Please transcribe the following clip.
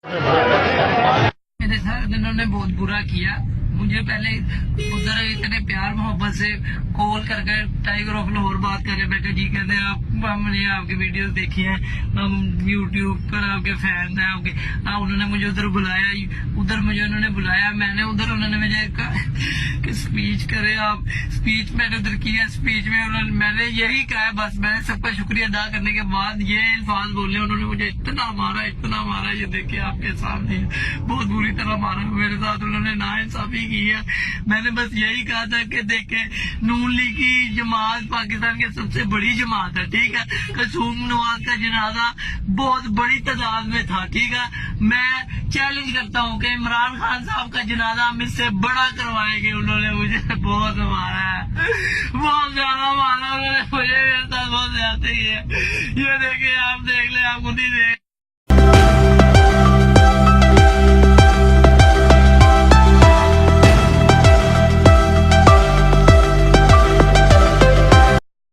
मेरे साथ इन्होंने बहुत बुरा किया। मुझे पहले उधर इतने प्यार मोहब्बत से कॉल करके टाइगर ऑफ लाहौर बात कर रहे बैठे, जी कहते हैं आप हमने आपकी वीडियोस देखी हैं, हम यूट्यूब पर आपके फैन हैं आपके। उन्होंने मुझे उधर बुलाया, उधर मुझे उन्होंने बुलाया, मैंने उधर उन्होंने मुझे कहा कि स्पीच करे आप। स्पीच मैंने उधर किया, स्पीच में उन्होंने मैंने यही कहा, बस मैंने सबका शुक्रिया अदा करने के बाद ये अल्फाज बोले। उन्होंने मुझे इतना मारा, ये देखिए आपके सामने बहुत बुरी तरह मारा मेरे साथ उन्होंने, नाइंसाफी की है। मैंने बस यही कहा था कि देखे नून लीग की जमात पाकिस्तान की सबसे बड़ी जमात है, ठीक है। कसूम नवाज का जनाजा बहुत बड़ी तादाद में था, ठीक है। मैं चैलेंज करता हूँ कि इमरान खान साहब का जनाजा हम इससे बड़ा करवाएंगे। उन्होंने मुझे बहुत मारा है, बहुत ज्यादा मारा उन्होंने मुझे, मेरे साथ बहुत ज्यादा ही है। ये देखिए आप देख ले, आप खुद ही देख।